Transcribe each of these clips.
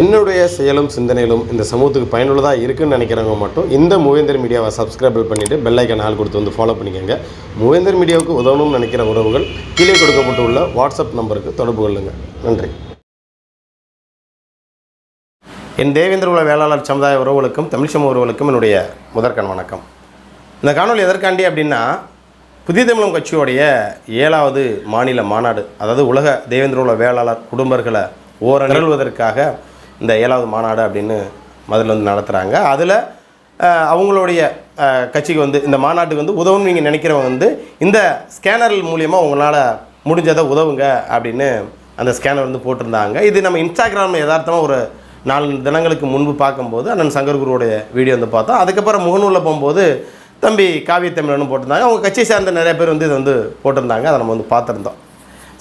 என்னுடைய செயலும் சிந்தனையிலும் இந்த சமூகத்துக்கு பயனுள்ளதாக இருக்குன்னு நினைக்கிறவங்க மட்டும் இந்த மூவேந்தர் மீடியாவை சப்ஸ்கிரைப் பண்ணிவிட்டு பெல் ஐக்கான் ஆல் கொடுத்து வந்து ஃபாலோ பண்ணிக்கோங்க. மூவேந்தர் மீடியாவுக்கு உதவணும்னு நினைக்கிற உறவுகள் கீழே கொடுக்கப்பட்டுள்ள வாட்ஸ்அப் நம்பருக்கு தொடர்பு கொள்ளுங்கள். நன்றி. என் தேவேந்திர உலக வேளாளர் சமுதாய உறவுகளுக்கும் தமிழ் சமூக உறவுகளுக்கும் என்னுடைய முதற்கண் வணக்கம். இந்த காணொலி எதற்காண்டி அப்படின்னா, புதிய தமிழகம் கட்சியோடைய 7வது மாநில மாநாடு, அதாவது உலக தேவேந்திர உலக வேளாளர் குடும்பர்களை நிகழ்வதற்காக இந்த 7வது மாநாடு அப்படின்னு மதுரையில் வந்து நடத்துகிறாங்க. அதில் அவங்களுடைய கட்சிக்கு வந்து இந்த மாநாட்டுக்கு வந்து உதவுன்னு நீங்கள் நினைக்கிறவங்க வந்து இந்த ஸ்கேனர் மூலியமாக உங்களால் முடிஞ்சதை உதவுங்க அப்படின்னு அந்த ஸ்கேனர் வந்து போட்டிருந்தாங்க. இது நம்ம இன்ஸ்டாகிராமில் யதார்த்தமாக ஒரு 4 தினங்களுக்கு முன்பு பார்க்கும்போது அண்ணன் சங்கர் குருவோடைய வீடியோ வந்து பார்த்தோம். அதுக்கப்புறம் முகநூலில் போகும்போது தம்பி காவிய தமிழன்னு போட்டிருந்தாங்க. அவங்க கட்சியை சேர்ந்த நிறைய பேர் வந்து இதை வந்து போட்டிருந்தாங்க. அதை நம்ம வந்து பார்த்துருந்தோம்.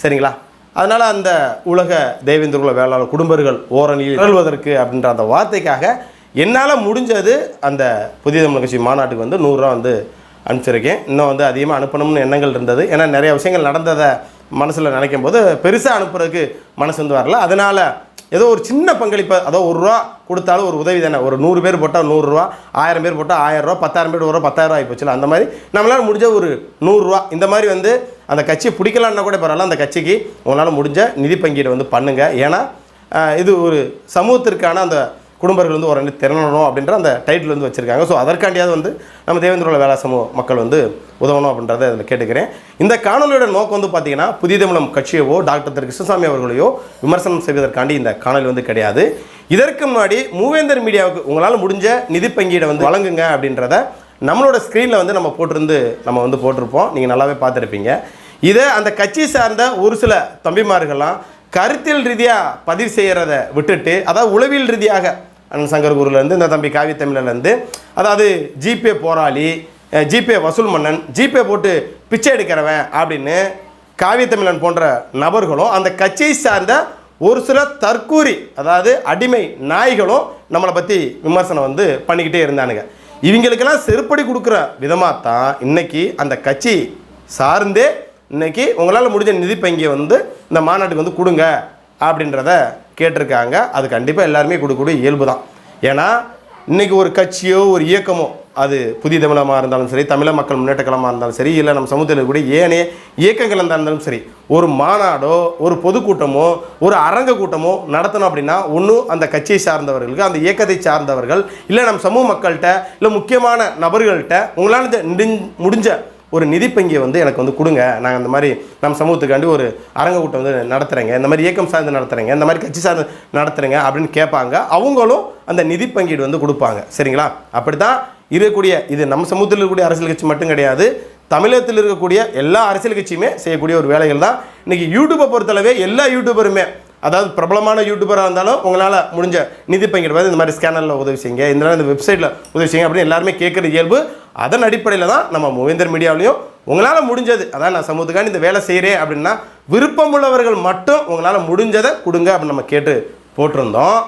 சரிங்களா? அதனால் அந்த உலக தேவேந்திர குல வேளாளர் குடும்பர்கள் ஓரணியில் நிகழ்வதற்கு அப்படின்ற அந்த வார்த்தைக்காக என்னால் முடிஞ்சது அந்த புதிய தமிழ் கட்சி மாநாட்டுக்கு வந்து 100 ரூபா வந்து அனுப்பிச்சிருக்கேன். இன்னும் வந்து அதிகமாக அனுப்பணும்னு எண்ணங்கள் இருந்தது. ஏன்னா நிறைய விஷயங்கள் நடந்ததை மனசில் நினைக்கும் போது பெருசாக அனுப்புறதுக்கு மனசு வந்து வரல. அதனால் ஏதோ ஒரு சின்ன பங்களிப்பு, அதோ 1 ரூபா கொடுத்தாலும் ஒரு உதவி தானே. ஒரு 100 பேர் போட்டால் 100 ரூபா, 1000 பேர் போட்டால் 1000 ரூபா, 10,000 பேர் வரும் 10,000 ரூபா ஆகிப்போச்சுல. அந்த மாதிரி நம்மளால் முடிஞ்ச ஒரு 100 ரூபா இந்த மாதிரி வந்து அந்த கட்சியை பிடிக்கலான்னா கூட பரவாயில்ல, அந்த கட்சிக்கு உங்களால் முடிஞ்ச நிதி பங்கீடு வந்து பண்ணுங்கள். ஏன்னா இது ஒரு சமூகத்திற்கான அந்த குடும்பர்கள் வந்து ஒரு திறனணும் அப்படின்ற அந்த டைட்டில் வந்து வச்சுருக்காங்க. ஸோ அதற்காண்டியாவது வந்து நம்ம தேவேந்திர குல வேளாளர் சமூக மக்கள் வந்து உதவணும் அப்படின்றத அதில் கேட்டுக்கிறேன். இந்த காணொலியோட நோக்கம் வந்து பார்த்திங்கன்னா, புதிய தமிழகம் கட்சியவோ டாக்டர் திரு கிருஷ்ணசாமி அவர்களையோ விமர்சனம் செய்வதற்காண்டி இந்த காணொலி வந்து கிடையாது. இதற்கு முன்னாடி மூவேந்தர் மீடியாவுக்கு உங்களால் முடிஞ்ச நிதி பங்கீடை வந்து வழங்குங்க அப்படின்றத நம்மளோட ஸ்க்ரீனில் வந்து நம்ம போட்டிருப்போம். நீங்கள் நல்லாவே பார்த்துருப்பீங்க. இதை அந்த கட்சி சார்ந்த ஒரு சில தம்பிமார்கள்லாம் கருத்தியல் ரீதியாக பதிவு செய்கிறத விட்டுட்டு, அதாவது உளவியல் ரீதியாக அண்ணன் சங்கர் குருலேருந்து இந்த தம்பி காவிய தமிழர்லேருந்து, அதாவது ஜிபே போராளி, ஜிபே வசூல் மன்னன், ஜிபே போட்டு பிச்சை எடுக்கிறவன் அப்படின்னு காவிய தமிழன் போன்ற நபர்களும் அந்த கட்சியை சார்ந்த ஒரு சில தற்கூரி, அதாவது அடிமை நாய்களும் நம்மளை பற்றி விமர்சனம் வந்து பண்ணிக்கிட்டே இருந்தானுங்க. இவங்களுக்கெல்லாம் செருப்படி கொடுக்குற விதமாக தான் இன்றைக்கி அந்த கட்சி சார்ந்தே இன்றைக்கி உங்களால் முடிஞ்ச நிதி பங்கியை வந்து இந்த மாநாட்டுக்கு வந்து கொடுங்க அப்படின்றத கேட்டிருக்காங்க. அது கண்டிப்பாக எல்லாருமே கொடுக்கக்கூடிய இயல்பு தான். ஏன்னா இன்றைக்கி ஒரு கட்சியோ ஒரு இயக்கமோ, அது புதிய தமிழகமாக இருந்தாலும் சரி, தமிழக மக்கள் முன்னேற்ற கழகமாக இருந்தாலும் சரி, இல்லை நம்ம சமூகத்தில் இருக்கக்கூடிய ஏனைய இயக்கங்கள் இருந்தாலும் சரி, ஒரு மாநாடோ ஒரு பொதுக்கூட்டமோ ஒரு அரங்க கூட்டமோ நடத்தணும் அப்படின்னா ஒன்று அந்த கட்சியை சார்ந்தவர்களுக்கு, அந்த இயக்கத்தை சார்ந்தவர்கள், இல்லை நம்ம சமூக மக்கள்கிட்ட, இல்லை முக்கியமான நபர்கள்ட்ட உங்களால் முடிஞ்ச ஒரு நிதி பங்கியை வந்து எனக்கு வந்து கொடுங்க, நாங்கள் இந்த மாதிரி நம்ம சமூகத்துக்காண்டி ஒரு அரங்க கூட்டம் வந்து நடத்துகிறேங்க, இந்த மாதிரி இயக்கம் சார்ந்து நடத்துகிறேங்க, இந்த மாதிரி கட்சி சார்ந்து நடத்துகிறேங்க அப்படின்னு கேட்பாங்க. அவங்களும் அந்த நிதி பங்கீடு வந்து கொடுப்பாங்க. சரிங்களா? அப்படி தான் இருக்கக்கூடிய, இது நம்ம சமூகத்தில் இருக்கக்கூடிய அரசியல் கட்சி மட்டும் கிடையாது, தமிழகத்தில் இருக்கக்கூடிய எல்லா அரசியல் கட்சியுமே செய்யக்கூடிய ஒரு வேலைகள் தான். இன்றைக்கி யூடியூப்பை பொறுத்தளவே எல்லா யூடியூபருமே, அதாவது பிரபலமான யூடியூபராக இருந்தாலும் உங்களால் முடிஞ்ச நிதி பங்கீடு இந்த மாதிரி ஸ்கேனரில் உதவி செய்யுங்க, இந்த வெப்சைட்டில் உதவி செய்யுங்க அப்படின்னு எல்லாருமே கேட்குற இயல்பு. அதன் அடிப்படையில் தான் நம்ம மூவேந்தர் மீடியாவிலையும் உங்களால் முடிஞ்சது, அதான் நான் சமூகத்துக்காண்டி இந்த வேலை செய்கிறேன் அப்படின்னா விருப்பமுள்ளவர்கள் மட்டும் உங்களால் முடிஞ்சதை கொடுங்க அப்படின்னு நம்ம கேட்டு போட்டிருந்தோம்.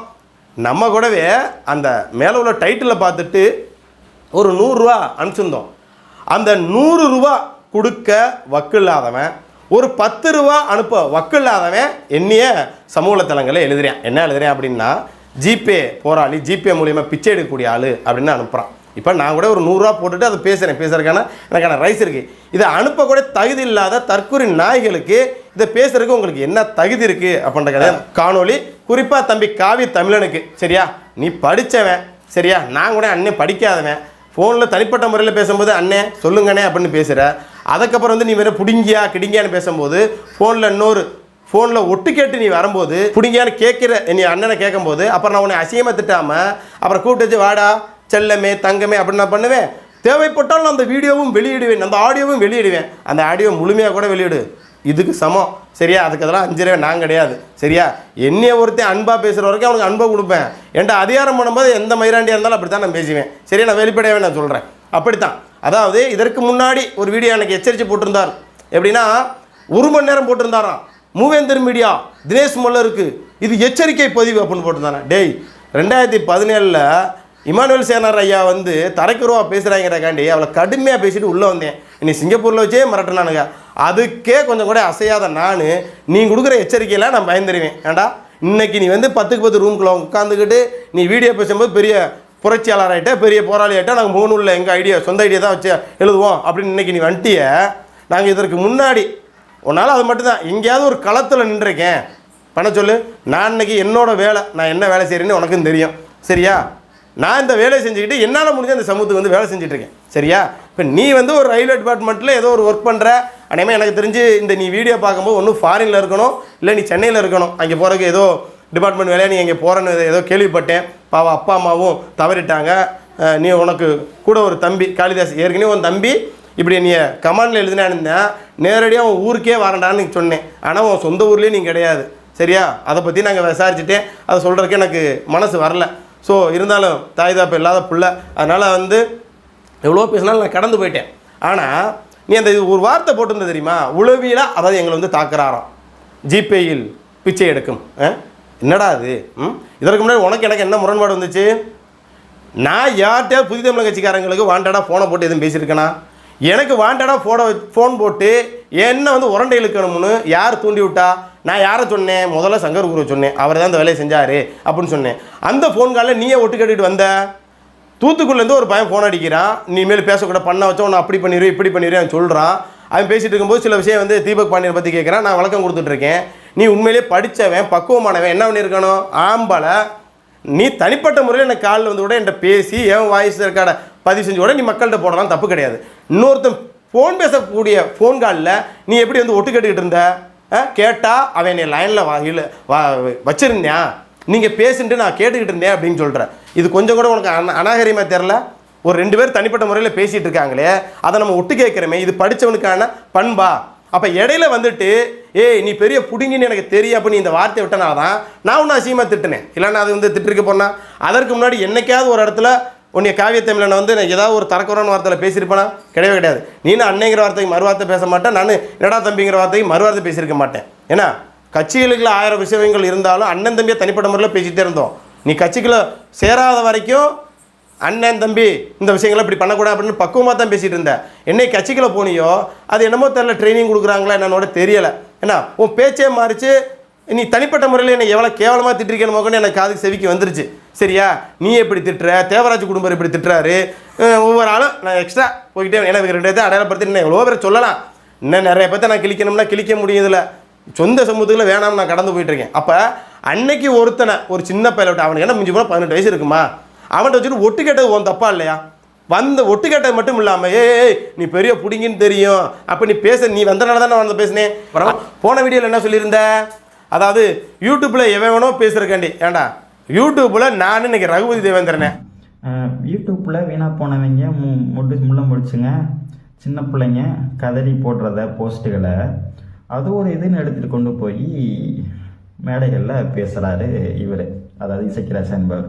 நம்ம கூடவே அந்த மேலே உள்ள டைட்டிலை பார்த்துட்டு ஒரு 100 ரூபா அனுப்பிச்சிருந்தோம். அந்த 100 ரூபா கொடுக்க வக்கு இல்லாதவன், ஒரு 10 ரூபா அனுப்ப வக்கு இல்லாதவன் என்னைய சமூக தளங்களில் எழுதுறேன். என்ன எழுதுறேன் அப்படின்னா, ஜிபே போராளி, ஜிபே மூலியமாக பிச்சை எடுக்கக்கூடிய ஆள் அப்படின்னு அனுப்புகிறான். இப்போ நான் கூட ஒரு 100 ரூபா போட்டுட்டு அதை பேசுகிறதுக்கான எனக்கான ரைஸ் இருக்குது. இதை அனுப்ப கூட தகுதி இல்லாத தற்கூரி நாய்களுக்கு இதை பேசுறதுக்கு உங்களுக்கு என்ன தகுதி இருக்குது அப்படின்ற காணொலி குறிப்பாக தம்பி காவிய தமிழனுக்கு. சரியா? நீ படித்தவன், சரியா? நான் கூட அண்ணன் படிக்காதவன். ஃபோனில் தனிப்பட்ட முறையில் பேசும்போது அண்ணே சொல்லுங்கண்ணே அப்படின்னு பேசுகிற, அதுக்கப்புறம் வந்து நீ வேறு புடிங்கியா கிடிங்கியான்னு பேசும்போது ஃபோனில் ஒட்டு கேட்டு நீ வரும்போது புடிங்கியான்னு கேட்குற நீ அண்ணனை கேட்கும்போது, அப்புறம் நான் உன்னை அசிங்கமாக திட்டாமல் அப்புறம் கூப்பிட்டு வச்சு வாடா செல்லமே தங்கமே அப்படின்னு நான் பண்ணுவேன். தேவைப்பட்டாலும் அந்த வீடியோவும் வெளியிடுவேன், அந்த ஆடியோவும் வெளியிடுவேன். அந்த ஆடியோ முழுமையாக கூட வெளியிடு, இதுக்கு சமம். சரியா? அதுக்கு அதெல்லாம் 5 ரூபா நான் கிடையாது. சரியா? என்னைய ஒருத்தன் அன்பாக பேசுகிற வரைக்கும் அவனுக்கு அன்பாக கொடுப்பேன். என்கிட்ட அதிகாரம் பண்ணும்போது எந்த மயிராண்டியாக இருந்தாலும் அப்படி தான் நான் பேசுவேன். சரியா? நான் வெளிப்படையாகவே நான் சொல்கிறேன். அப்படித்தான். அதாவது இதற்கு முன்னாடி ஒரு வீடியோ எனக்கு எச்சரித்து போட்டிருந்தார். எப்படின்னா 1 மணி நேரம் போட்டிருந்தாராம். மூவேந்தர் மீடியா தினேஷ் மல்லருக்கு இது எச்சரிக்கை பதிவு அப்படின்னு போட்டிருந்தானே. டேய், 2017 இமானுவேல் சேனார் ஐயா வந்து தரைக்குறவா பேசுகிறாங்கிறக்காண்டி அவளை கடுமையாக பேசிட்டு உள்ளே வந்தேன். இனி சிங்கப்பூரில் வச்சே மிரட்டினானுங்க. அதுக்கே கொஞ்சம் கூட அசையாத நான், நீ கொடுக்குற எச்சரிக்கையில் நான் பயந்துருவேன். ஏண்டா இன்னைக்கு நீ வந்து 10க்கு 10 ரூமுக்குள்ள உட்காந்துக்கிட்டு நீ வீடியோ பேசும்போது பெரிய புரட்சியாளர் ஆகிட்ட, பெரிய போராளி ஆகிட்டா, நாங்கள் முகநூலில் எங்கள் ஐடியா சொந்த ஐடியா தான் வச்சு எழுதுவோம் அப்படின்னு இன்றைக்கி நீ வந்துட்டிய. நாங்கள் இதற்கு முன்னாடி உன்னால் அது மட்டும்தான் எங்கேயாவது ஒரு களத்தில் நின்றுருக்கேன் பண்ண சொல்லு. நான் இன்றைக்கி என்னோடய வேலை, நான் என்ன வேலை செய்கிறேன்னு உனக்கும் தெரியும் சரியா. நான் இந்த வேலையை செஞ்சுக்கிட்டு என்னால் முடிஞ்ச அந்த சமூகத்துக்கு வந்து வேலை செஞ்சுட்ருக்கேன் சரியா. இப்போ நீ வந்து ஒரு ரயில்வே டிபார்ட்மெண்ட்டில் ஏதோ ஒரு ஒர்க் பண்ணுற அனைமே எனக்கு தெரிஞ்சு இந்த நீ வீடியோ பார்க்கும்போது ஒன்றும் ஃபாரினில் இருக்கணும், இல்லை நீ சென்னையில் இருக்கணும். அங்கே போகிறதுக்கு ஏதோ டிபார்ட்மெண்ட் வேலையை நீ இங்கே போகிறேன்னு ஏதோ கேள்விப்பட்டேன். பாவம் அப்பா அம்மாவும் தவறிட்டாங்க. நீ உனக்கு கூட ஒரு தம்பி காளிதாஸ், ஏற்கனவே உன் தம்பி இப்படி நீ கமாண்டில் எழுதினா நேரடியாக உன் ஊருக்கே வரண்டான்னு சொன்னேன். ஆனால் உன் சொந்த ஊர்லேயே நீ கிடையாது சரியா. அதை பற்றி நாங்கள் விசாரிச்சுட்டேன், அதை சொல்கிறதுக்கு எனக்கு மனசு வரல. ஸோ இருந்தாலும் தாய் தாப்பு இல்லாத பிள்ளை, அதனால் வந்து எவ்வளோ பேசினாலும் நான் கடந்து போயிட்டேன். ஆனால் நீ அந்த ஒரு வார்த்தை போட்டிருந்த தெரியுமா, உளவியலாக அதாவது எங்களை வந்து தாக்குறாராம், ஜிபேயில் பிச்சை எடுக்கும். என்னடா அது? இதற்கு முன்னாடி உனக்கு எனக்கு என்ன முரண்பாடு வந்துச்சு? நான் யார்கிட்ட புதிய தமிழக கட்சிக்காரங்களுக்கு வாண்டடாக ஃபோனை போட்டு எதுவும் பேசியிருக்கேனா? எனக்கு வாண்டடாக ஃபோன் போட்டு என்ன வந்து உரண்டை இழுக்கணும்னு யார் தூண்டி விட்டா? நான் யாரை சொன்னேன்? முதல்ல சங்கர் குரு சொன்னேன், அவர் தான் அந்த வேலையை செஞ்சார் அப்படின்னு சொன்னேன். அந்த ஃபோன் காலில் நீயே ஒட்டு கட்டிட்டு வந்த. தூத்துக்குள்ளேருந்து ஒரு பையன் ஃபோன் அடிக்கிறான், நீ மேல் பேசக்கூட பண்ண வச்சோம், நான் அப்படி பண்ணிடுவேன் இப்படி பண்ணிடுவேன் சொல்கிறான். அவன் பேசிகிட்டு இருக்கும்போது சில விஷயம் வந்து தீபக் பாண்டியனை பற்றி கேட்குறான், நான் வழக்கம் கொடுத்துட்ருக்கேன். நீ உண்மையிலே படித்தவன் பக்குவமானவன், என்ன பண்ணியிருக்கணும்? ஆம்பளை நீ தனிப்பட்ட முறையில் எனக்கு காலில் வந்து கூட என்கிட்ட பேசி என் வாய்ஸ் ரெக்கார்டை பதிவு செஞ்சு கூட நீ மக்கள்கிட்ட போடலாம், தப்பு கிடையாது. இன்னொருத்தன் ஃபோன் பேசக்கூடிய ஃபோன் காலில் நீ எப்படி வந்து ஒட்டு கேட்டுக்கிட்டு இருந்த? கேட்டால் அவன் என்னை லைனில் வச்சுருந்தேன், நீங்கள் பேசிட்டு நான் கேட்டுக்கிட்டு இருந்தேன் அப்படின்னு சொல்கிறேன். இது கொஞ்சம் கூட உனக்கு அநாகரிகமாக தெரில? ஒரு 2 பேர் தனிப்பட்ட முறையில் பேசிகிட்டு இருக்காங்களே, அதை நம்ம ஒட்டு கேட்குறமே, இது படித்தவனுக்கான பண்பா? அப்போ இடையில வந்துட்டு ஏய் நீ பெரிய புடுங்கின்னு எனக்கு தெரியும் அப்போ நீ இந்த வார்த்தையை விட்டனால தான் நான் ஒன்றும் அசிங்கமாக திட்டினேன். இல்லைன்னா அது வந்து திட்டிருக்க போனால் அதற்கு முன்னாடி என்னைக்காவது ஒரு இடத்துல உன்னை காவிய தமிழனை வந்து நான் ஏதாவது ஒரு தரக்குறான வார்த்தையில் பேசியிருப்பேனா? கிடையவே கிடையாது. நீ அன்னைங்கிற வார்த்தைக்கு மறுவார்த்தை பேச மாட்டேன், நான் என்னடா தம்பிங்கிற வார்த்தைக்கு மறுவார்த்தை பேசியிருக்க மாட்டேன். ஏன்னா கட்சிகளுக்குள்ள 1000 விஷயங்கள் இருந்தாலும் அண்ணன் தம்பியை தனிப்பட்ட முறையில் பேசிகிட்டே இருந்தோம். நீ கட்சிக்குள்ளே சேராத வரைக்கும் அண்ணன் தம்பி இந்த விஷயங்களை இப்படி பண்ணக்கூடாது அப்படின்னு பக்குவமாக தான் பேசிகிட்டு இருந்தேன். என்னை கட்சிக்குள்ளே போனியோ அது என்னமோ தெரியல, ட்ரைனிங் கொடுக்குறாங்களா என்னோட தெரியலை. ஏன்னா உன் பேச்சே மாறிச்சு, நீ தனிப்பட்ட முறையில் என்னை எவ்வளோ கேவலமாக திட்டிருக்கணுமோன்னு எனக்கு காதுக்கு செவிக்கு வந்துருச்சு சரியா. நீ எப்படி திட்டுற, தேவராஜ் குடும்பம் இப்படி திட்டுறாரு, ஒவ்வொரு ஆளும் நான் எக்ஸ்ட்ரா போய்கிட்டே எனக்கு 2 பேர்த்தை அடையாளப்படுத்தி இன்னும் எவ்வளோ பேர் சொல்லலாம். இன்னும் நிறைய பேர்த்த நான் கிழிக்கணும்னா கிழிக்க முடியுதில்ல, சொந்த சமூகத்தில் வேணாம்னு நான் கடந்து போயிட்டுருக்கேன். அப்போ அன்னைக்கு ஒருத்தனை ஒரு சின்ன பையன் அவனுக்கு என்ன மிஞ்சி போனால் 18 வயசு இருக்குமா, அவன்கிட்ட வச்சுட்டு ஒட்டு கேட்டது உன் தப்பா இல்லையா? வந்து ஒட்டு கேட்டது மட்டும் இல்லாமல் ஏய் நீ பெரிய புடிங்கின்னு தெரியும் அப்போ நீ நீ வந்தனால தான் நான் வந்து பேசினேன். அப்புறம் போன வீடியோவில் என்ன சொல்லியிருந்த, அதாவது யூடியூப்பில் எவன் வேணோ பேசுகிறக்காண்டி, ஏண்டா யூடியூப்பில் நான் இன்னைக்கு ரகுபதி தேவேந்திரனே யூடியூப்பில் வீணாக போனவங்க முள்ள முடிச்சுங்க, சின்ன பிள்ளைங்க கதறி போடுறத போஸ்ட்டுகளை அது ஒரு இதுன்னு எடுத்துகிட்டு கொண்டு போய் மேடைகளில் பேசுகிறாரு இவர், அதாவது இசைக்கிராஜா என்பவர்.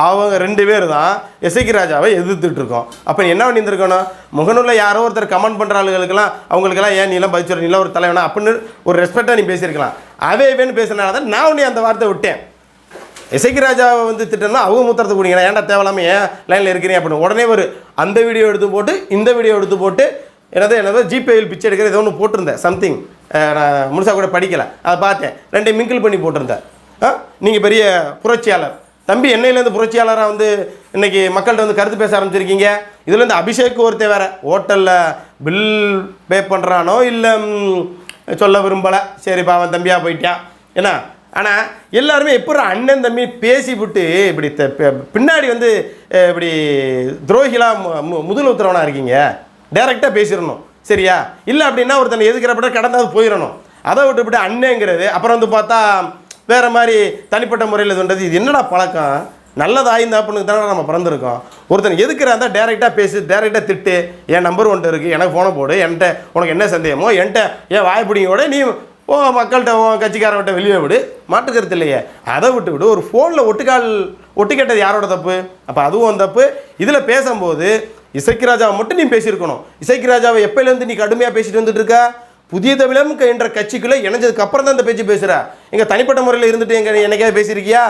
அவங்க 2 பேர் தான் இசைக்கு ராஜாவை எதிர்த்துட்டு இருக்கோம். அப்போ என்ன பண்ணியிருந்துருக்கணும்? முகநூலில் யாரோ ஒருத்தர் கமெண்ட் பண்ணுற ஆளுகளுக்கெல்லாம் அவங்களுக்கெல்லாம் ஏன் நீலாம் பதிச்சு நீலாம் ஒரு தலைவனா அப்படின்னு ஒரு ரெஸ்பெக்டாக நீ பேசியிருக்கலாம். அவேன்னு பேசுனால தான் நான் உடனே அந்த வார்த்தை விட்டேன். இசைக்கு ராஜாவை வந்து திட்டம்னா அவங்க மூத்தரத்தை கூடிங்க, ஏன்டா தேவையில்லாமல் ஏன் லைனில் இருக்கிறீங்க அப்படின்னு உடனே ஒரு அந்த வீடியோ எடுத்து போட்டு இந்த வீடியோ எடுத்து போட்டு என்னது ஜிபேயில் பிச்சை எடுக்கிற ஏதோ ஒன்று போட்டிருந்தேன், சம்திங் நான் முழுசாக கூட படிக்கலை, அதை பார்த்தேன், 2 மிங்கிள் பண்ணி போட்டிருந்தேன். நீங்கள் பெரிய புரட்சியாளர் தம்பி, என்னையிலேருந்து புரட்சியாளராக வந்து இன்றைக்கி மக்கள்கிட்ட வந்து கருத்து பேச ஆரம்பிச்சிருக்கீங்க. இதுலேருந்து அபிஷேக் ஒருத்தர் வேறு ஹோட்டலில் பில் பே பண்ணுறானோ இல்லை சொல்ல விரும்பலை, சரிப்பா அவன் தம்பியாக போயிட்டான் ஏன்னா. ஆனால் எல்லாருமே எப்படி அண்ணன் தம்பி பேசிவிட்டு இப்படி பின்னாடி வந்து இப்படி துரோகிலாக முதல் உத்தரவனாக இருக்கீங்க. டைரெக்டாக பேசிடணும் சரியா. இல்லை அப்படின்னா ஒருத்தனை எதுக்கிறப்பட கடந்தாவது போயிடணும். அதை விட்டுவிட்டு அண்ணேங்கிறது அப்புறம் வந்து பார்த்தா வேறு மாதிரி தனிப்பட்ட முறையில் சொல்கிறது, இது என்னடா பழக்கம்? நல்லது ஆய்ந்தாப்புன்னு தானே நம்ம பிறந்திருக்கோம். ஒருத்தன் எதுக்குறா இருந்தால் டேரெக்டாக பேசு, டேரெக்டாக திட்டு, என் நம்பர் ஒன்று இருக்குது, எனக்கு ஃபோனை போடு, என்கிட்ட உனக்கு என்ன சந்தேகமோ என்கிட்ட ஏன் வாய்ப்பிடிங்கோட நீ மக்கள்கிட்ட கட்சிக்காரவட்ட வெளியே விடு, மாட்டுக்கிறது இல்லையே. அதை விட்டு ஒரு ஃபோனில் ஒட்டு கேட்டது யாரோட தப்பு? அப்போ அதுவும் தப்பு. இதில் பேசும்போது இசைக்கு ராஜாவை மட்டும் நீ பேசியிருக்கணும். இசைக்கு ராஜாவை எப்போலேருந்து நீ கடுமையாக பேசிட்டு வந்துட்டு இருக்கா? புதிய தமிழம் என்ற கட்சிக்குள்ளே இணைஞ்சதுக்கு அப்புறம் தான் இந்த பேச்சு பேசுகிற. எங்கள் தனிப்பட்ட முறையில் இருந்துட்டு என்னைக்காவது பேசியிருக்கியா?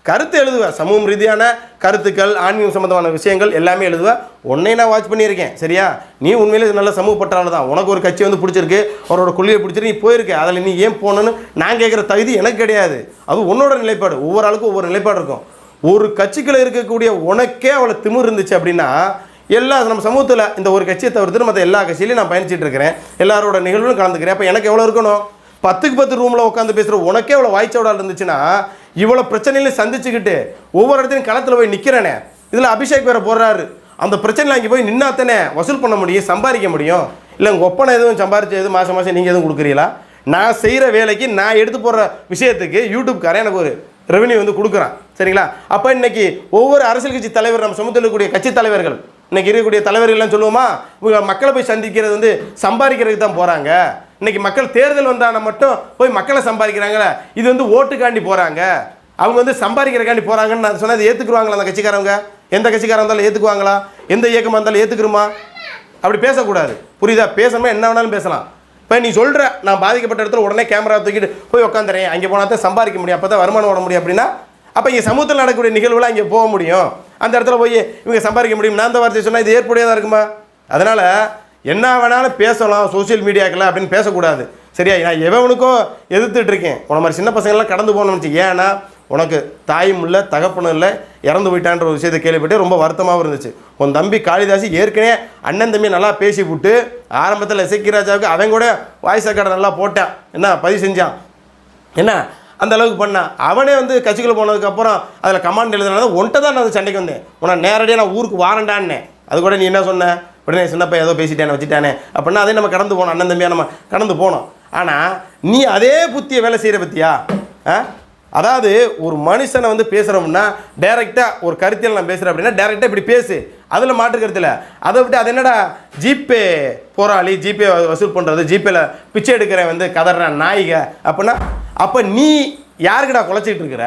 கருத்து எழுதுவேன், சமூகம் ரீதியான கருத்துக்கள், ஆன்மீகம் சம்மந்தமான விஷயங்கள் எல்லாமே எழுதுவேன். உன்னை நான் வாட்ச் பண்ணியிருக்கேன். சரியா? நீ உண்மையிலே நல்ல சமூக பற்றாளர் தான். உனக்கு ஒரு கட்சி வந்து பிடிச்சிருக்கு, அவரோட கொள்கையை பிடிச்சிருக்கு, நீ போயிருக்க. அதில் நீ ஏன் போகணுன்னு நான் கேட்குற தகுதி எனக்கு கிடையாது. அது உன்னோட நிலைப்பாடு. ஒவ்வொரு ஆளுக்கும் ஒவ்வொரு நிலைப்பாடு இருக்கும். ஒரு கட்சிக்குள்ள இருக்கக்கூடிய உனக்கே அவளை திமிர் இருந்துச்சு அப்படின்னா, எல்லா நம்ம சமூகத்தில் இந்த ஒரு கட்சியை தவிர்த்து மற்ற எல்லா கட்சியிலையும் நான் பயணிச்சிட்டு இருக்கிறேன், எல்லாரோட நிகழ்வும் கலந்துக்கிறேன். அப்போ எனக்கு எவ்வளோ இருக்கணும்? 10க்கு 10 ரூமில் உட்காந்து பேசுகிற உனக்கே இவ்வளோ வாய்ச்சவடால் இருந்துச்சுன்னா, இவ்வளோ பிரச்சனையில சந்திச்சுக்கிட்டு ஒவ்வொரு இடத்துலையும் களத்தில் போய் நிற்கிறேனே, இதில் அபிஷேக் வேறு போடுறாரு. அந்த பிரச்சனையில் அங்கே போய் நின்னாத்தானே வசூல் பண்ண முடியும், சம்பாதிக்க முடியும். இல்லை உங்கள் ஒப்பனை எதுவும் சம்பாரிச்சு எதுவும் மாதம் மாதம் நீங்கள் எதுவும் கொடுக்குறீங்களா? நான் செய்கிற வேலைக்கு நான் எடுத்து போடுற விஷயத்துக்கு யூடியூப்காரன் எனக்கு ஒரு ரெவன்யூ வந்து கொடுக்குறான். சரிங்களா? அப்போ இன்னைக்கு ஒவ்வொரு அரசியல் கட்சி தலைவர், நம்ம சமூகத்தில் இருக்கக்கூடிய கட்சி தலைவர்கள், இன்னைக்கு இருக்கக்கூடிய தலைவர்கள்லாம் சொல்லுவோமா, மக்களை போய் சந்திக்கிறது வந்து சம்பாதிக்கிறதுக்கு தான் போகிறாங்க. இன்னைக்கு மக்கள் தேர்தல் வந்தால் மட்டும் போய் மக்களை சம்பாதிக்கிறாங்களே, இது வந்து ஓட்டுக்காண்டி போகிறாங்க, அவங்க வந்து சம்பாதிக்கிறக்காண்டி போகிறாங்கன்னு நான் சொன்னது ஏற்றுக்குருவாங்களா? அந்த கட்சிக்காரங்க எந்த கட்சிக்காரங்க இருந்தாலும் ஏற்றுக்குவாங்களா? எந்த இயக்கமாக இருந்தாலும் ஏற்றுக்குருமா? அப்படி பேசக்கூடாது. புரியுதா? பேசணும்னா என்ன வேணாலும் பேசலாம். இப்போ நீ சொல்கிற நான் பாதிக்கப்பட்ட இடத்துல உடனே கேமரா தூக்கிட்டு போய் உட்காந்துறேன், அங்கே போனால் தான் சம்பாதிக்க முடியும், அப்போ தான் வருமானம் ஓட முடியும் அப்படின்னா, அப்போ இங்கே சமூகத்தில் நடக்கக்கூடிய நிகழ்வுலாம் அங்கே போக முடியும், அந்த இடத்துல போய் இவங்க சம்பாதிக்க முடியும். நான் அந்த வார்த்தை சொன்னால் இது ஏற்புடையதாக இருக்குமா? அதனால் என்ன வேணாலும் பேசலாம் சோசியல் மீடியாக்களை அப்படின்னு பேசக்கூடாது. சரியா? நான் எவனுக்கோ எதிர்த்துட்டு இருக்கேன். உன மாதிரி சின்ன பசங்கள்லாம் கடந்து போகணும்னு. ஏன்னா உனக்கு தாயும் இல்லை, தகப்பனும் இல்லை, இறந்து போயிட்டான்ற ஒரு விஷயத்தை கேள்விப்பட்டு ரொம்ப வருத்தமாகவும் இருந்துச்சு. உன் தம்பி காளிதாசி ஏற்கனவே அண்ணன் தம்பி நல்லா பேசி விட்டு ஆரம்பத்தில் இசைக்கிராஜாவுக்கு அவன் கூட வாய்ஸ் ரெக்கார்டை நல்லா போட்டான், என்ன பதிவு செஞ்சான், என்ன அந்த அளவுக்கு பண்ணான். அவனே வந்து கட்சிக்குள்ளே போனதுக்கப்புறம் அதில் கமாண்ட் எழுதுனால ஒன்றை தான் நான் சண்டைக்கு வந்தேன். உன்னை நேரடியாக நான் ஊருக்கு வாரண்டான்னே. அது கூட நீ என்ன சொன்ன, உடனே சின்னப்பா ஏதோ பேசிட்டேன்னு வச்சுட்டானே அப்படின்னா அதே நம்ம கடந்து போனோம், அண்ணன் தம்பியாக நம்ம கடந்து போனோம். ஆனால் நீ அதே புத்தியை வேலை செய்கிற பற்றியா? அதாவது ஒரு மனுஷனை வந்து பேசுகிறோம்னா டைரெக்டாக ஒரு கருத்தியல் நான் பேசுகிறேன் அப்படின்னா டைரெக்டாக இப்படி பேசு, அதில் மாற்று கருத்தில். அதை விட்டு அது என்னடா ஜிபே போராளி, ஜிபே வசூல் பண்ணுறது, ஜிபேயில் பிச்சை எடுக்கிறேன் வந்து கதறான் நாயிக அப்படின்னா, அப்போ நீ யாருக்குடா குலைச்சிக்கிட்டு இருக்கிற?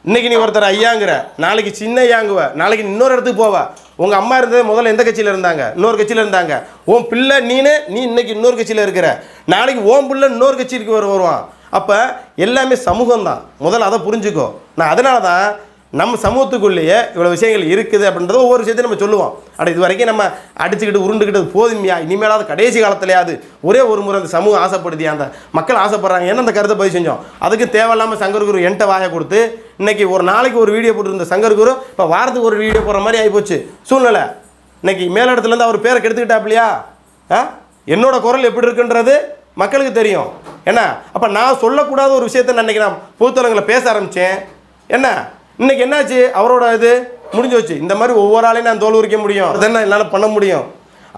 இன்றைக்கி நீ ஒருத்தர் ஐயாங்கிற, நாளைக்கு சின்ன ஐயாங்குவ, நாளைக்கு இன்னொரு இடத்துக்கு போவ. உங்கள் அம்மா இருந்தது முதல்ல எந்த கட்சியில் இருந்தாங்க? இன்னொரு கட்சியில் இருந்தாங்க. உன் பிள்ளை நீ இன்னைக்கு இன்னொரு கட்சியில் இருக்கிற, நாளைக்கு ஓன் பிள்ளை இன்னொரு கட்சிக்கு வருவான். அப்போ எல்லாமே சமூகம் தான். முதல்ல அதை புரிஞ்சுக்கோ. நான் அதனால தான் நம்ம சமூகத்துக்குள்ளேயே இவ்வளோ விஷயங்கள் இருக்குது அப்படின்றத ஒவ்வொரு விஷயத்தையும் நம்ம சொல்லுவோம். அப்படி இது வரைக்கும் நம்ம அடிச்சுக்கிட்டு உருண்டுக்கிட்டது போதுமையா? இனிமேலாவது கடைசி காலத்துலையாவது ஒரே ஒரு முறை அந்த சமூகம் ஆசைப்படுத்தியா, அந்த மக்கள் ஆசைப்படுறாங்க ஏன்னா அந்த கருத்தை பதிவு செஞ்சோம். அதுக்கு தேவையில்லாமல் சங்கர் குரு என்கிட்ட வாயை கொடுத்து இன்றைக்கி ஒரு நாளைக்கு ஒரு வீடியோ போட்டுருந்த சங்கர் குரு இப்போ வாரத்துக்கு ஒரு வீடியோ போடுற மாதிரி ஆகிப்போச்சு சூழ்நிலை. இன்றைக்கி மேலிடத்துலேருந்து அவர் பேரை கெடுத்துக்கிட்டாப்லையா? என்னோட குரல் எப்படி இருக்குன்றது மக்களுக்கு தெரியும். என்ன அப்போ நான் சொல்லக்கூடாத ஒரு விஷயத்தை அன்றைக்கி நான் பொதுத்தலங்களை பேச ஆரம்பித்தேன். என்ன இன்றைக்கி என்னாச்சு? அவரோட இது முடிஞ்சு வச்சு. இந்த மாதிரி ஒவ்வொரு ஆளையும் நான் தோல் உரிக்க முடியும், அதெல்லாம் என்னால் பண்ண முடியும்.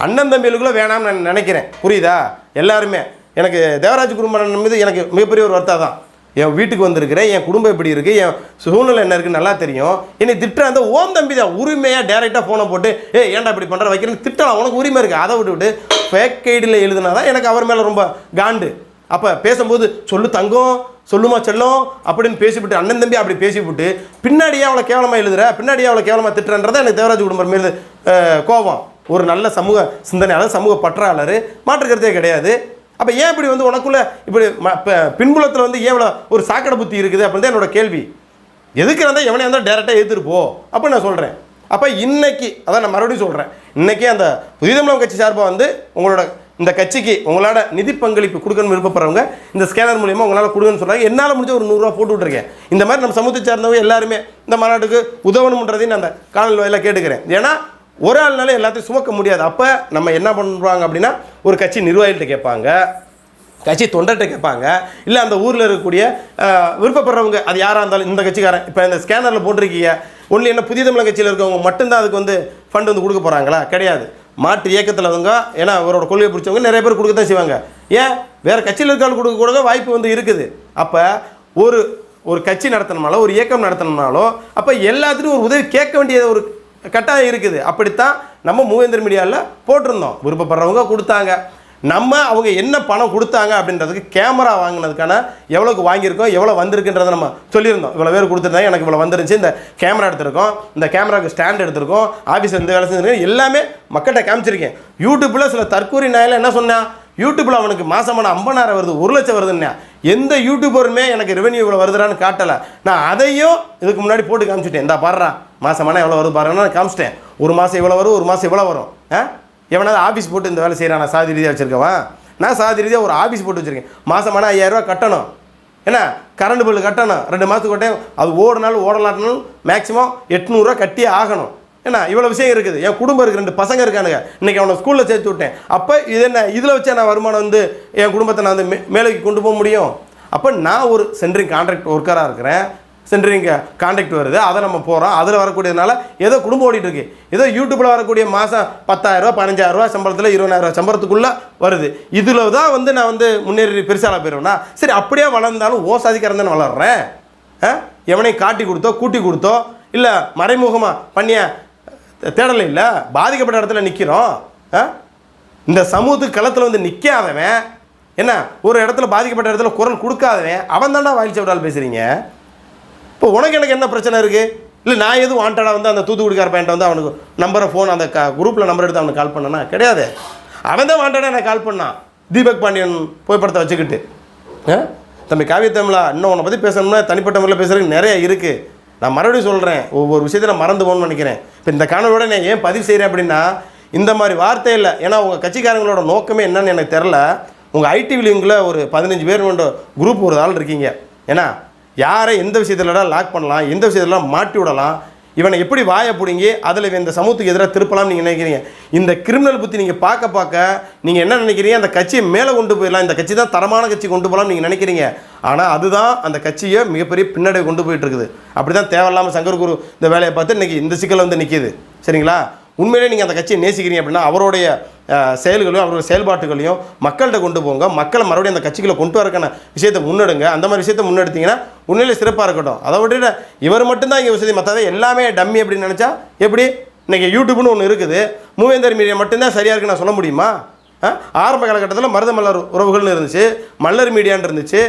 அண்ணன் தம்பிகளுக்குள்ளே வேணாம்னு நான் நினைக்கிறேன். புரியுதா? எல்லாருமே எனக்கு தேவராஜ் குடும்பம் மீது எனக்கு மிகப்பெரிய ஒரு வருத்தம் தான். என் வீட்டுக்கு வந்திருக்கிறேன், என் குடும்பம் எப்படி இருக்குது, என் சூழ்நிலை என்ன இருக்குன்னு நல்லா தெரியும். என்னை திட்டுற அந்த ஓம் தம்பி தான் உரிமையாக டேரெக்டாக ஃபோனை போட்டு ஏன்டா இப்படி பண்ணுற வைக்கிறேன்னு திட்டலாம். உனக்கு உரிமை இருக்குது. அதை விட்டு ஃபேக் ஐடியில் எழுதுனா தான் எனக்கு அவர் மேலே ரொம்ப காண்டு. அப்போ பேசும்போது சொல்லு தங்கம், சொல்லுமா செல்லம் அப்படின்னு பேசிவிட்டு அண்ணன் தம்பி அப்படி பேசிவிட்டு பின்னாடியே அவளை கேவலமாக எழுதுற, பின்னாடியே அவளை கேவலமாக திட்டுறன்றதை எனக்கு தேவராஜ் குடும்பம் மீது கோபம். ஒரு நல்ல சமூக சிந்தனையாளர், சமூக பற்றாளர், மாற்றுக்கிறதே கிடையாது. அப்போ ஏன் இப்படி வந்து உனக்குள்ள இப்படி பின்புலத்தில் வந்து ஏன் இவ்வளோ ஒரு சாக்கடை புத்தி இருக்குது அப்படின்னு தான் என்னோட கேள்வி. எதுக்கு இருந்தால் எவனே இருந்தால் டேரெக்டாக எடுத்துருப்போ அப்படின்னு நான் சொல்கிறேன். அப்போ இன்னைக்கு அதான் நான் மறுபடியும் சொல்கிறேன், இன்றைக்கி அந்த புதிய தமிழகம் கட்சி சார்பாக வந்து உங்களோட இந்த கட்சிக்கு உங்களோட நிதி பங்களிப்பு கொடுக்கணும்னு விருப்பப்படுறவங்க இந்த ஸ்கேனர் மூலியமாக உங்களால் கொடுங்கன்னு சொல்கிறாங்க. என்னால் முடிஞ்ச ஒரு 100 ரூபா போட்டு விட்ருக்கேன். இந்த மாதிரி நம்ம சமூகத்தை சார்ந்தவங்க எல்லாருமே இந்த மாநாட்டுக்கு உதவணுன்றதையும் நான் அந்த காணொலி வாயிலாக கேட்டுக்கிறேன். ஏன்னா ஒரு ஆள்னால எல்லாத்தையும் சுமக்க முடியாது. அப்போ நம்ம என்ன பண்ணுறாங்க அப்படின்னா ஒரு கட்சி நிர்வாகிகிட்ட கேட்பாங்க, கட்சி தொண்டர்கிட்ட கேட்பாங்க, இல்லை அந்த ஊரில் இருக்கக்கூடிய விருப்பப்படுறவங்க அது யாராக இருந்தாலும் இந்த கட்சிக்காரன் இப்போ இந்த ஸ்கேனரில் போட்டிருக்கீங்க ஒன்லி என்ன புதிய தமிழக கட்சியில் இருக்கவங்க மட்டும்தான் அதுக்கு வந்து ஃபண்ட் வந்து கொடுக்க போகிறாங்களா? கிடையாது. மாற்று இயக்கத்தில் அவங்க ஏன்னா அவரோட கொள்கையை பிடிச்சவங்க நிறைய பேர் கொடுக்க தான் செய்வாங்க. ஏன் வேறு கட்சியில் இருக்காலும் கொடுக்க கூட வாய்ப்பு வந்து இருக்குது. அப்போ ஒரு கட்சி நடத்தணும்னாலோ ஒரு இயக்கம் நடத்தணும்னாலோ அப்போ எல்லாத்துலேயும் ஒரு உதவி கேட்க வேண்டிய ஒரு கட்டாயம் இருக்குது. அப்படித்தான் நம்ம மூவேந்தர் மீடியாவில் போட்டிருந்தோம். விருப்பப்படுறவங்க கொடுத்தாங்க. நம்ம அவங்க என்ன பணம் கொடுத்தாங்க அப்படின்றதுக்கு கேமரா வாங்கினதுக்கான எவ்வளோக்கு வாங்கியிருக்கோம், எவ்வளோ வந்திருக்குன்றதை நம்ம சொல்லியிருந்தோம். இவ்வளோ பேர் கொடுத்துருந்தாங்க, எனக்கு இவ்வளோ வந்துருந்துச்சு, இந்த கேமரா எடுத்திருக்கோம், இந்த கேமராவுக்கு ஸ்டாண்ட் எடுத்திருக்கோம், ஆஃபீஸில் இந்த வேலை செஞ்சுருக்கேன், எல்லாமே மக்கள்கிட்ட காமிச்சிருக்கேன். யூடியூப்பில் சில தற்கூரி நாயில் என்ன சொன்னேன், யூடியூப்பில் அவனுக்கு மாதமான 50,000 வருது, 1 லட்சம் வருதுன்னா எந்த யூடியூபருமே எனக்கு ரெவென்யூ இவ்வளோ வருதுறான்னு காட்டலை. நான் அதையும் இதுக்கு முன்னாடி போட்டு காமிச்சிட்டேன். இந்த பாடுறா மாதமான எவ்வளோ வருது பாருங்கன்னா நான் காமிச்சிட்டேன். ஒரு மாதம் இவ்வளோ வரும், ஒரு மாதம் இவ்வளோ வரும். எவனாவது ஆஃபீஸ் போட்டு இந்த வேலை செய்கிறான், நான் சாதி ரீதியாக வச்சுருக்கவன். நான் சாதி ரீதியாக ஒரு ஆஃபீஸ் போட்டு வச்சுருக்கேன். மாதமான 5000 ரூபா கட்டணும். ஏன்னா கரண்ட் பில்லு கட்டணும், 2 மாதத்துக்கு கட்டேன். அது ஓடினாலும் ஓடலாட்டினாலும் மேக்ஸிமம் 800 ரூபா கட்டியே ஆகணும். ஏன்னா இவ்வளோ விஷயம் இருக்குது. என் குடும்பம் இருக்குது, 2 பசங்க இருக்கானுங்க. இன்றைக்கி அவனை ஸ்கூலில் சேர்த்து விட்டேன். அப்போ இது என்ன, இதில் வச்சா நான் வருமானம் வந்து என் குடும்பத்தை நான் வந்து மேலுக்கு கொண்டு போக முடியும். அப்போ நான் ஒரு சென்ட்ரிங் கான்ட்ராக்ட் ஒர்க்கராக இருக்கிறேன். சென்ட்ரிங் கான்ட்ராக்ட் வருது, அதை நம்ம போகிறோம். அதில் வரக்கூடியதுனால ஏதோ குடும்பம் ஓடிட்டு இருக்கு. ஏதோ யூடியூப்பில் வரக்கூடிய மாதம் 10,000 ரூபா 15,000 ரூபா சம்பளத்தில் 20,000 ரூபா சம்பளத்துக்குள்ளே வருது. இதில் தான் வந்து நான் வந்து முன்னேறி பெருசாக போயிடுவேன்னா சரி, அப்படியே வளர்ந்தாலும் ஓசாதிக்காரன் தானே வளர்றேன். எவனையும் காட்டி கொடுத்தோ கூட்டி கொடுத்தோ இல்லை மறைமுகமாக பண்ணிய தேடலை இல்லை, பாதிக்கப்பட்ட இடத்துல நிற்கிறோம். இந்த சமூகத்துக்கு களத்தில் வந்து நிற்காதவன், என்ன ஒரு இடத்துல பாதிக்கப்பட்ட இடத்துல குரல் கொடுக்காதவன், அவன் தாண்டா வாயிச்சு விடால் பேசுகிறீங்க. இப்போ உனக்கு எனக்கு என்ன பிரச்சனை இருக்குது? இல்லை நான் எதுவும் வாண்டடாக வந்து அந்த தூத்துக்குடிக்கார பையன்ட்ட வந்து அவனுக்கு நம்பரை ஃபோன் அந்த குரூப்பில் நம்பர் எடுத்து அவனுக்கு கால் பண்ணனா கிடையாது. அவன் தான் வாண்டடாக எனக்கு கால் பண்ணான். தீபக் பாண்டியன் புகைப்படத்தை வச்சுக்கிட்டு. தம்பி காவியத்தமிழா, இன்னும் உன்னை பற்றி பேசணும்னா தனிப்பட்ட முறையில் பேசுகிறதுக்கு நிறைய இருக்குது. நான் மறுபடியும் சொல்கிறேன், ஒவ்வொரு விஷயத்தை நான் மறந்து போகணும்னு நினைக்கிறேன். இப்போ இந்த காணொலியோட நான் ஏன் பதிவு செய்கிறேன் அப்படின்னா, இந்த மாதிரி வார்த்தை இல்லை. ஏன்னா உங்கள் கட்சிக்காரங்களோட நோக்கமே என்னன்னு எனக்கு தெரில. உங்கள் ஐடி வில்லிங்கில் ஒரு 15 பேர் கொண்ட குரூப் ஒரு ஆள் இருக்கீங்க. ஏன்னா யாரை எந்த விஷயத்துலலாம் லாக் பண்ணலாம், எந்த விஷயத்துலலாம் மாட்டி விடலாம், இவனை எப்படி வாயை பிடிங்கி அதில் இந்த சமூகத்துக்கு எதிராக திருப்பலாம் நீங்கள் நினைக்கிறீங்க. இந்த கிரிமினல் புத்தி நீங்கள் பார்க்க நீங்கள் என்ன நினைக்கிறீங்க, அந்த கட்சியை மேலே கொண்டு போயிடலாம், இந்த கட்சி தான் தரமான கட்சி கொண்டு போகலாம் நீங்கள் நினைக்கிறீங்க. ஆனால் அதுதான் அந்த கட்சியை மிகப்பெரிய பின்னடை கொண்டு போயிட்டு இருக்குது. அப்படி தான் தேவையில்லாமல் சங்கர் குரு இந்த வேலையை பார்த்து இன்றைக்கி இந்த சிக்கலை வந்து நிற்கிது. சரிங்களா? உண்மையிலே நீங்கள் அந்த கட்சியை நேசிக்கிறீங்க அப்படின்னா அவருடைய செயல்களையும் அவருடைய செயல்பாட்டுகளையும் மக்கள்கிட்ட கொண்டு போங்க. மக்களை மறுபடியும் அந்த கட்சிகளை கொண்டு வரக்கான விஷயத்தை முன்னெடுங்க. அந்த மாதிரி விஷயத்தை முன்னெடுத்தீங்கன்னா உண்மையிலே சிறப்பாக இருக்கட்டும். அதை விட்டுட்டு இவர் மட்டும்தான் இங்கே விஷயம், மற்றதை எல்லாமே டம்மி அப்படின்னு நினச்சா எப்படி? இன்றைக்கி யூடியூப்னு ஒன்று இருக்குது, மூவேந்தர் மீடியா மட்டும்தான் சரியாக இருக்குன்னு நான் சொல்ல முடியுமா? ஆரம்ப காலகட்டத்தில் மருதமல்லர் உறவுகள்னு இருந்துச்சு, மல்லர் மீடியான்னு இருந்துச்சு,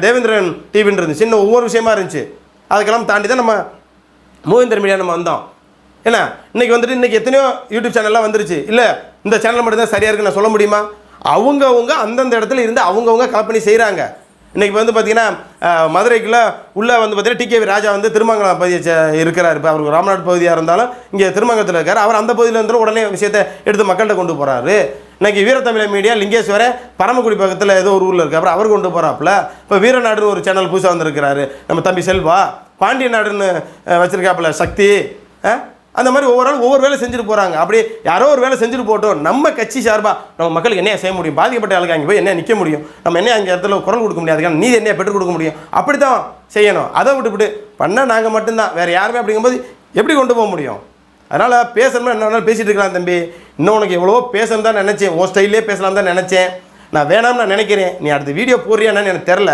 தேவேந்திரன் டிவின்னு இருந்துச்சு, இன்னும் ஒவ்வொரு விஷயமா இருந்துச்சு. அதுக்கெல்லாம் தாண்டி தான் நம்ம மூவேந்தர் மீடியா நம்ம வந்தோம். ஏன்னா இன்றைக்கி வந்துட்டு இன்றைக்கி எத்தனையோ யூடியூப் சேனல்லாம் வந்துருச்சு. இல்லை இந்த சேனல் மட்டும்தான் சரியாக இருக்குன்னு நான் சொல்ல முடியுமா? அவங்கவுங்க அந்தந்த இடத்துல இருந்து அவங்கவுங்க கலப்பணி செய்கிறாங்க. இன்றைக்கி வந்து பார்த்திங்கன்னா மதுரைக்குள்ளே உள்ளே வந்து பார்த்திங்கன்னா டிகேவி ராஜா வந்து திருமங்கலம் பகுதியை இருக்கிறார். இப்போ அவருக்கு ராமநாடு பகுதியாக இருந்தாலும் இங்கே திருமங்கலத்தில் இருக்கார். அவர் அந்த பகுதியில் இருந்தாலும் உடனே விஷயத்தை எடுத்து மக்கள்கிட்ட கொண்டு போகிறாரு. இன்றைக்கி வீரத்தமிழ மீடியா லிங்கேஸ்வரன் பரமக்குடி பக்கத்தில் ஏதோ ஒரு ஊரில் இருக்கார், அவர் கொண்டு போகிறாப்புல. இப்போ வீரநாடுன்னு ஒரு சேனல் புதுசாக வந்துருக்கிறாரு நம்ம தம்பி செல்வா. பாண்டிய நாடுன்னு வச்சுருக்காப்புல சக்தி. அந்த மாதிரி ஒவ்வொரு ஆள் ஒவ்வொரு வேலை செஞ்சுட்டு போகிறாங்க. அப்படி யாரோ ஒரு வேலை செஞ்சுட்டு போட்டோம். நம்ம கட்சி சார்பாக நம்ம மக்களுக்கு என்ன செய்ய முடியும்? பாதிக்கப்பட்ட ஆளுக்கு அங்கே போய் என்ன நிற்க முடியும்? நம்ம என்ன அங்கே இடத்துல குரல் கொடுக்க முடியாது, நீதி என்ன பெற்றுக் கொடுக்க முடியும்? அப்படி தான் செய்யணும். அதை விட்டுவிட்டு பண்ணால் நாங்கள் மட்டும்தான், வேறு யாருமே அப்படிங்கும்போது எப்படி கொண்டு போக முடியும்? அதனால் பேசணும்னா என்ன வேணாலும் பேசிகிட்டு இருக்கலாம் தம்பி. இன்னும் உனக்கு எவ்வளவோ பேசணும் தான் நினச்சேன், உன் ஸ்டைல்லே பேசலாம் தான் நினச்சேன். நான் வேணாம்னு நான் நினைக்கிறேன். நீ அடுத்த வீடியோ போடுறியான்னு எனக்கு தெரில.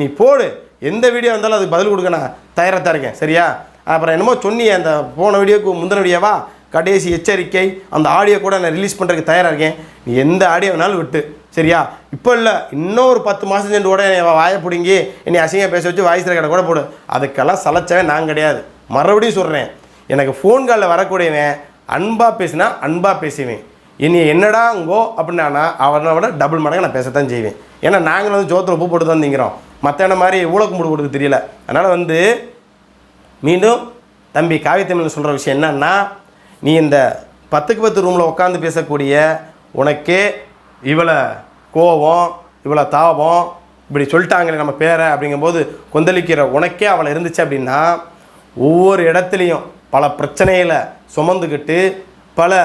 நீ போடு, எந்த வீடியோ இருந்தாலும் அதுக்கு பதில் கொடுக்க நான் தயாராக தான் இருக்கேன். சரியா? அப்புறம் என்னமோ சொன்னியே அந்த போன வீடியோக்கு முந்தின வீடியோவா கடைசி எச்சரிக்கை அந்த ஆடியோ கூட நான் ரிலீஸ் பண்ணுறதுக்கு தயாராக இருக்கேன். நீ எந்த ஆடியோ வேணாலும் விட்டு. சரியா? இப்போ இல்லை, இன்னும் ஒரு 10 மாதம் சென்று கூட என்னை வாயை பிடிங்கி என்னை அசிங்க பேச வச்சு வாய்ஸ் கடை கூட போடு. அதுக்கெல்லாம் சலைச்சவன் நான் கிடையாது. மறுபடியும் சொல்கிறேன், எனக்கு ஃபோன் காலில் வரக்கூடியவன் அன்பாக பேசினா அன்பாக பேசுவேன். இனி என்னடாங்கோ அப்படின்னா அவனை விட டபுள் மடங்கு நான் பேசத்தான் செய்வேன். ஏன்னா நாங்களும் வந்து ஜோத்தில் உப்பு போட்டு தான் திங்கிறோம். மற்ற என்ன மாதிரி ஊழக்கு மூடு கொடுக்க தெரியல. அதனால் வந்து மீண்டும் தம்பி காவியத்தமிழ் சொல்கிற விஷயம் என்னன்னா, நீ இந்த 10க்கு 10 ரூமில் உட்காந்து பேசக்கூடிய உனக்கே இவ்வளோ கோபம், இவ்வளோ தாபம், இப்படி சொல்லிட்டாங்களே நம்ம பேரை அப்படிங்கும்போது கொந்தளிக்கிற உனக்கே அவளை இருந்துச்சு அப்படின்னா, ஒவ்வொரு இடத்துலையும் பல பிரச்சனைகளை சுமந்துக்கிட்டு பல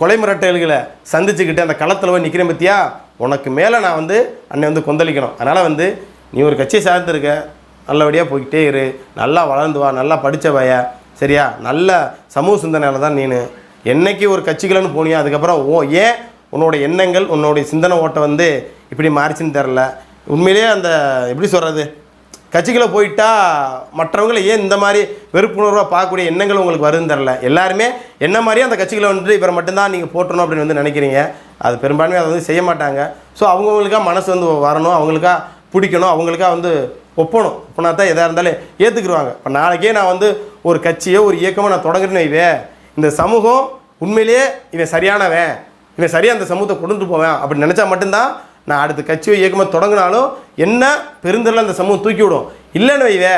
கொலை மிரட்டல்களை சந்திச்சுக்கிட்டு அந்த களத்தில் போய் நிற்கிறேன் பற்றியா, உனக்கு மேலே நான் வந்து அன்னை வந்து கொந்தளிக்கணும். அதனால் வந்து நீ ஒரு கட்சியை சார்ந்திருக்க, நல்லபடியாக போய்கிட்டே இரு, நல்லா வளர்ந்து வா, நல்லா படித்த பைய. சரியா? நல்ல சமூக சிந்தனையில் தான் நீனு என்னைக்கு ஒரு கட்சிகள்னு போனியா, அதுக்கப்புறம் ஏன் உன்னோட எண்ணங்கள் உன்னோடைய சிந்தனை ஓட்டை வந்து இப்படி மாறிச்சுன்னு தெரில. உண்மையிலேயே அந்த எப்படி சொல்கிறது, கட்சிகளை போயிட்டா மற்றவங்களை ஏன் இந்த மாதிரி வெறுப்புணர்வாக பார்க்கக்கூடிய எண்ணங்கள் உங்களுக்கு வருதுன்னு தெரில. எல்லாருமே என்ன மாதிரியே அந்த கட்சிகளை வந்துட்டு இவரை மட்டும்தான் நீங்கள் போட்டணும் அப்படின்னு வந்து நினைக்கிறீங்க. அது பெரும்பான்மையாக அதை வந்து செய்ய மாட்டாங்க. ஸோ அவங்கவுங்களுக்காக மனசு வந்து வரணும், அவங்களுக்காக பிடிக்கணும், அவங்களுக்காக வந்து ஒப்பணும். இப்போனா தான் எதாக இருந்தாலும் ஏற்றுக்குருவாங்க. இப்போ நாளைக்கே நான் வந்து ஒரு கட்சியோ ஒரு இயக்கமோ நான் தொடங்குறேன்னு வைவேன், இந்த சமூகம் உண்மையிலேயே இவன் சரியானவன், இவன் சரியாக அந்த சமூகத்தை கொண்டு போவேன் அப்படின்னு நினச்சா மட்டும்தான் நான் அடுத்த கட்சியோ இயக்கமாக தொடங்கினாலும் என்ன பெருந்தரில் அந்த சமூகம் தூக்கி விடும். இல்லைன்னு வைவே,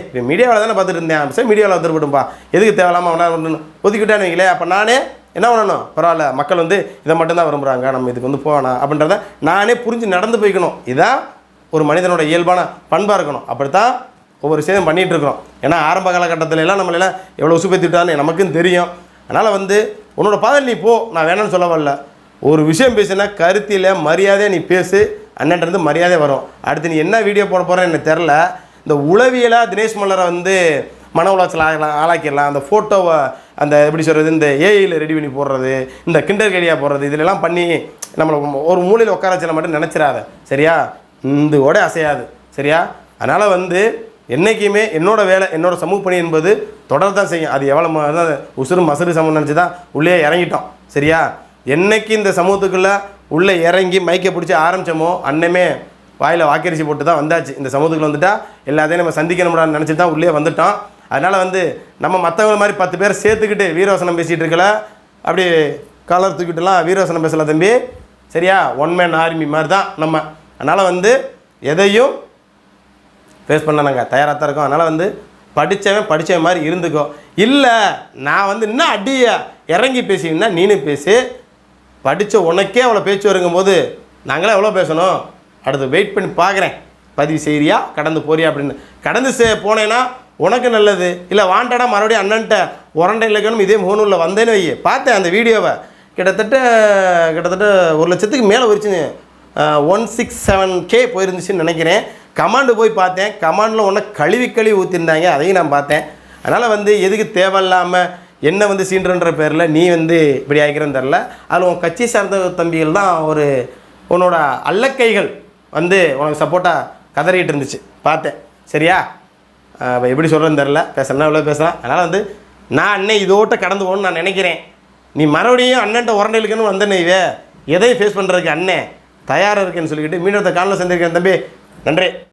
இப்போ மீடியாவில் தானே பார்த்துட்டு இருந்தேன், சார் மீடியாவில் வந்துருப்பட்டும்பா, எதுக்கு தேவையில்லாமல் அவனால் ஒதுக்கிவிட்டான்னு வைங்களே. அப்போ நானே என்ன பண்ணணும், பரவாயில்ல மக்கள் வந்து இதை மட்டும்தான் விரும்புகிறாங்க, நம்ம இதுக்கு வந்து போகணும் அப்படின்றத நானே புரிஞ்சு நடந்து போய்க்கணும். இதான் ஒரு மனிதனோட இயல்பான பண்பாக இருக்கணும். அப்படித்தான் ஒவ்வொரு விஷயம் பண்ணிகிட்டு இருக்கிறோம். ஏன்னா ஆரம்ப காலகட்டத்தில் எல்லாம் நம்மளெல்லாம் எவ்வளோ உசுப்பேற்றிட்டான்னு நமக்கும் தெரியும். அதனால் வந்து உன்னோட பாதையில் நீ போ, நான் வேணான்னு சொல்ல வரல. ஒரு விஷயம் பேசுனா கருத்தில் மரியாதையாக நீ பேசு, அண்ணன்றது மரியாதை வரும். அடுத்து நீ என்ன வீடியோ போட போகிறேன்னு எனக்கு தெரில. இந்த உளவியலாக தினேஷ் மல்லரை வந்து மன உளைச்சல் ஆளாக்கிடலாம், அந்த ஃபோட்டோவை அந்த எப்படி சொல்கிறது, இந்த ஏஐயில் ரெடி பண்ணி போடுறது, இந்த கிண்டர் கேடியாக போடுறது, இதிலெல்லாம் பண்ணி நம்மளை ஒரு மூலையில் உட்கார வச்சல மட்டும் நினச்சிடாத, சரியா? இந்த ஓட அசையாது, சரியா? அதனால் வந்து என்றைக்குமே என்னோடய வேலை, என்னோடய சமூக பணி என்பது தொடர் தான் செய்யும். அது எவ்வளோ உசுறு மசுறு சமம் நினச்சி தான் உள்ளே இறங்கிட்டோம், சரியா? என்றைக்கு இந்த சமூகத்துக்குள்ளே உள்ளே இறங்கி மைக்கை பிடிச்சி ஆரம்பித்தோமோ அன்னமே வாயில் வாக்கரிசி போட்டு தான் வந்தாச்சு. இந்த சமூகத்துக்குள்ள வந்துட்டால் எல்லாத்தையும் நம்ம சந்திக்கணும்டான்னு நினச்சி தான் உள்ளே வந்துட்டோம். அதனால் வந்து நம்ம மற்றவங்க மாதிரி 10 பேர் சேர்த்துக்கிட்டு வீரவசனம் பேசிகிட்டு இருக்கல, அப்படி காலர் தூக்கிட்டுலாம் வீரவசனம் பேசலை தம்பி, சரியா? ஒன் மேன் ஆர்மி மாதிரி தான் நம்ம. அதனால் வந்து எதையும் ஃபேஸ் பண்ண நாங்கள் தயாராக தான் இருக்கோம். அதனால் வந்து படித்தவன் மாதிரி இருந்துக்கோ. இல்லை நான் வந்து இன்னும் அடியை இறங்கி பேசிங்கன்னா நீனும் பேசி, படித்த உனக்கே அவ்வளோ பேச்சு வருங்கும்போது நாங்களே எவ்வளோ பேசணும். அடுத்து வெயிட் பண்ணி பார்க்குறேன், பதிவு செய்கிறியா கடந்து போறியா அப்படின்னு. கடந்து போனேன்னா உனக்கு நல்லது. இல்லை வாண்டடாக மறுபடியும் அண்ணன்ட்ட உரண்டை இலக்கணும் இதே முகநூலில் வந்தேன்னு வை. பார்த்தேன் அந்த வீடியோவை, கிட்டத்தட்ட 1 லட்சத்துக்கு மேலே போயிடுச்சுன்னு, 167K போயிருந்துச்சுன்னு நினைக்கிறேன். கமாண்டு போய் பார்த்தேன், கமாண்டில் ஒன்று கழுவி ஊற்றிருந்தாங்க, அதையும் நான் பார்த்தேன். அதனால் வந்து எதுக்கு தேவையில்லாமல் என்ன வந்து சீன்றன்ற பேரில் நீ வந்து இப்படி ஆகிக்கிறேன்னு தெரில. அதில் உன் கட்சி சார்ந்த தம்பிகள் தான் ஒரு உன்னோட அல்லக்கைகள் வந்து உனக்கு சப்போர்ட்டாக கதறிட்டு இருந்துச்சு, பார்த்தேன், சரியா? எப்படி சொல்கிறேன்னு தெரில, பேசுகிறேன்னா எவ்வளோ பேசுகிறேன். அதனால் வந்து நான் அண்ணன் இதோட்ட கடந்து போகணும்னு நான் நினைக்கிறேன். நீ மறுபடியும் அண்ணன்ட்ட உரண்டைகளுக்குன்னு வந்தேன்னு இவே எதையும் ஃபேஸ் பண்ணுறதுக்கு அண்ணன் தயாராக இருக்கேன்னு சொல்லிக்கிட்டு மீண்டும் காலையில் சந்திருக்கேன் தம்பி. நன்றி.